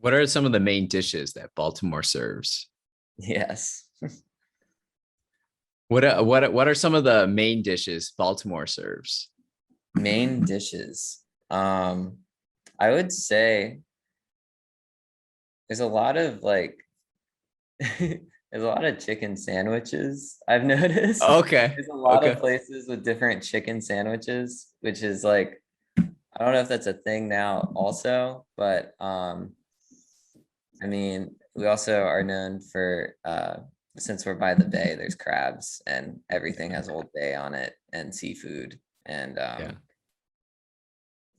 What are some of the main dishes that Baltimore serves? Yes. What are some of the main dishes Baltimore serves? Main dishes. Um, I would say there's a lot of like there's a lot of chicken sandwiches I've noticed. Okay. There's a lot of Okay. places with different chicken sandwiches, which is like I don't know if that's a thing now also, but I mean, we also are known for since we're by the bay, there's crabs and everything has Old Bay on it and seafood and Yeah.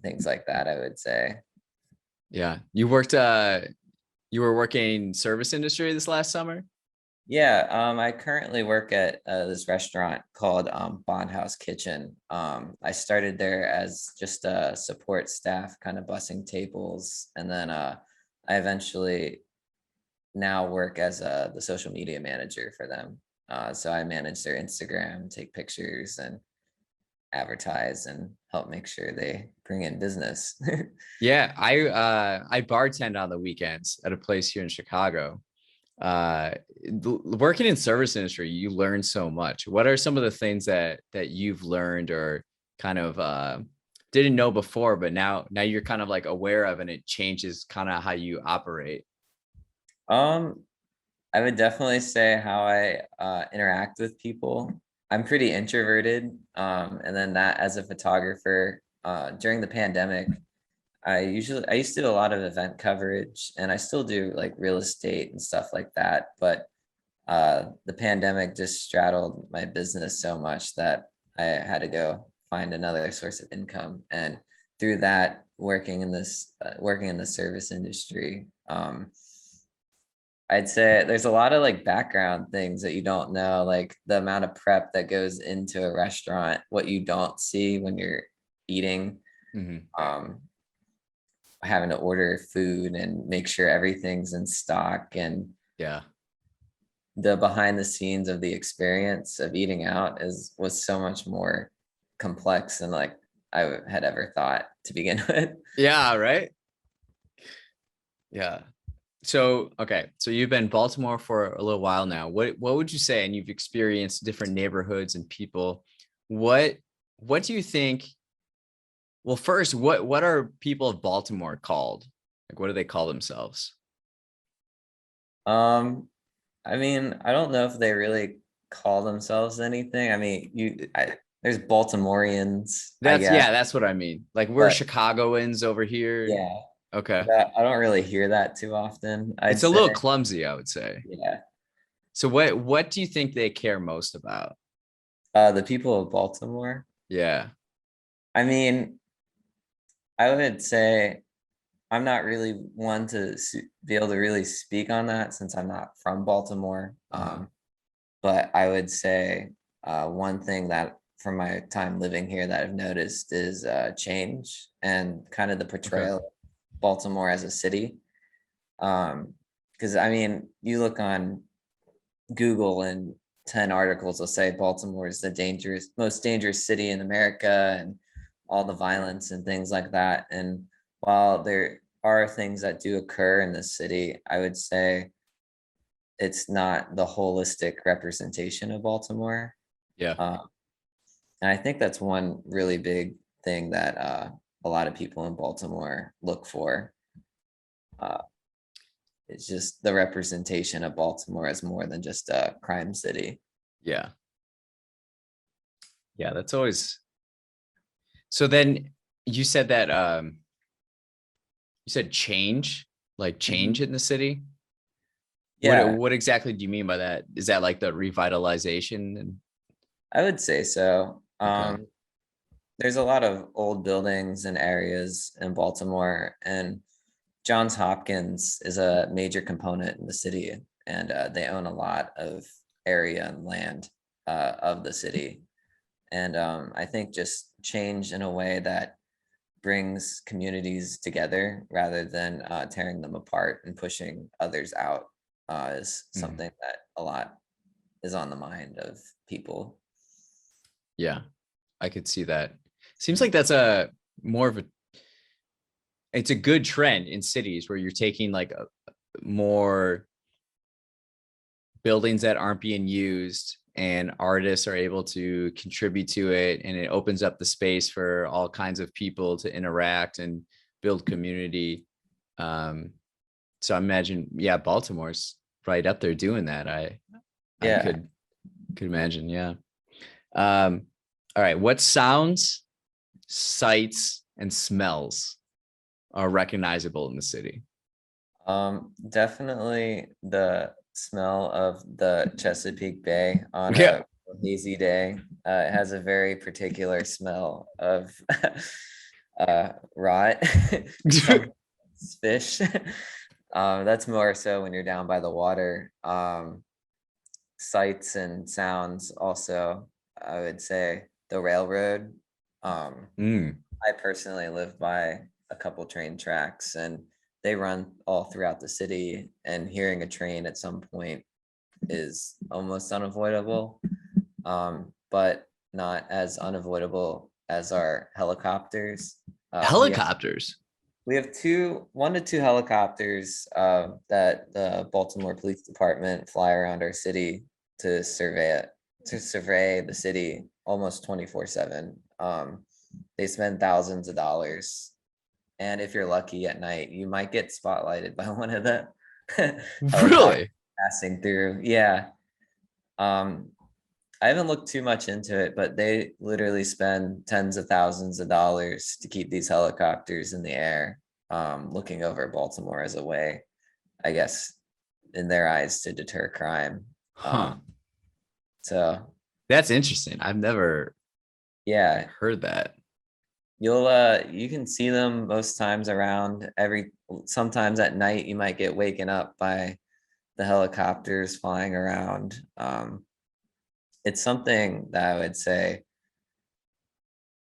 things like that, I would say. Yeah. You were working service industry this last summer? Yeah, I currently work at this restaurant called Bond House Kitchen. I started there as just a support staff, kind of bussing tables, and then I eventually now work as the social media manager for them. So I manage their Instagram, take pictures, and advertise, and help make sure they bring in business. Yeah, I bartend on the weekends at a place here in Chicago. Working in service industry, you learn so much. What are some of the things that you've learned or kind of didn't know before, but now you're kind of like aware of and it changes kind of how you operate? um, I would definitely say how I interact with people. I'm pretty introverted. And then that as a photographer, during the pandemic, I used to do a lot of event coverage and I still do like real estate and stuff like that. But the pandemic just straddled my business so much that I had to go find another source of income. And through that, working in the service industry, I'd say there's a lot of like background things that you don't know, like the amount of prep that goes into a restaurant, what you don't see when you're eating, Hmm. um, having to order food and make sure everything's in stock, and Yeah. the behind the scenes of the experience of eating out is was so much more complex than like had ever thought to begin with. Yeah, right. Yeah. So, okay. So you've been in Baltimore for a little while now. What would you say, and you've experienced different neighborhoods and people. What what do you think? Well, first, what are people of Baltimore called? Like what do they call themselves? Um, I mean, I don't know if they really call themselves anything. I mean, there's Baltimoreans, I That's guess, yeah, that's what I mean. Like we're but Chicagoans over here. yeah, Okay. that I don't really hear that too often, I'd It's a say. little clumsy, I would say. Yeah. So what do you think they care most about? The people of Baltimore. Yeah. I mean, I would say I'm not really one to be able to really speak on that since I'm not from Baltimore. Uh-huh. But I would say one thing that from my time living here that I've noticed is change and kind of the Okay. portrayal of Baltimore as a city. Because I mean, you look on Google and 10 articles will say Baltimore is the most dangerous city in America and all the violence and things like that. And while there are things that do occur in the city, I would say it's not the holistic representation of Baltimore. Yeah. Uh, and I think that's one really big thing that a lot of people in Baltimore look for. Uh, it's just the representation of Baltimore as more than just a crime city. Yeah. Yeah, that's always so then you said that you said change, like change Mhm. in the city. Yeah, What exactly do you mean by that? Is that like the revitalization and I would say so. okay. There's a lot of old buildings and areas in Baltimore, and Johns Hopkins is a major component in the city, and they own a lot of area and land of the city. And I think just change in a way that brings communities together rather than tearing them apart and pushing others out is Mhm. something that a lot is on the mind of people. Yeah, I could see that. Seems like that's a more of a it's a good trend in cities where you're taking like a more buildings that aren't being used and artists are able to contribute to it, and it opens up the space for all kinds of people to interact and build community. um so I imagine, yeah, Baltimore's right up there doing that. I Yeah. could imagine, yeah. All right, what sounds, sights, and smells are recognizable in the city? Definitely the smell of the Chesapeake Bay on Yeah. a hazy day. It has a very particular smell of rot from fish. That's more so when you're down by the water. Sights and sounds also, I would say the railroad. Mm. I personally live by a couple train tracks and they run all throughout the city, and hearing a train at some point is almost unavoidable, but not as unavoidable as our helicopters. Helicopters. We have one to two helicopters that the Baltimore Police Department fly around our city to survey the city almost 24/7. They spend thousands of dollars, and if you're lucky at night, you might get spotlighted by one of the helicopters Really? passing through. Yeah. Um, I haven't looked too much into it, but they literally spend tens of thousands of dollars to keep these helicopters in the air, looking over Baltimore as a way, I guess, in their eyes, to deter crime. Huh. Um, so That's interesting. I've never yeah, heard that. you can see them most times around sometimes at night you might get waken up by the helicopters flying around. It's something that I would say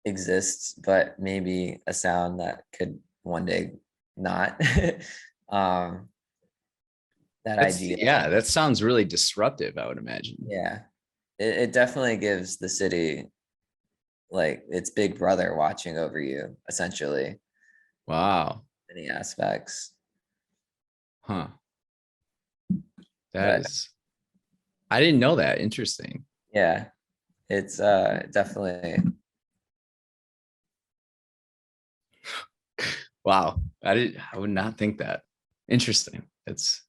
exists, but maybe a sound that could one day not. um, that That's, idea, yeah, that sounds really disruptive, I would imagine. yeah, it definitely gives the city like its big brother watching over you, essentially, Wow. many aspects. Huh. That But is, I didn't know that. Interesting. yeah, it's definitely Wow. I would not think that. Interesting. It's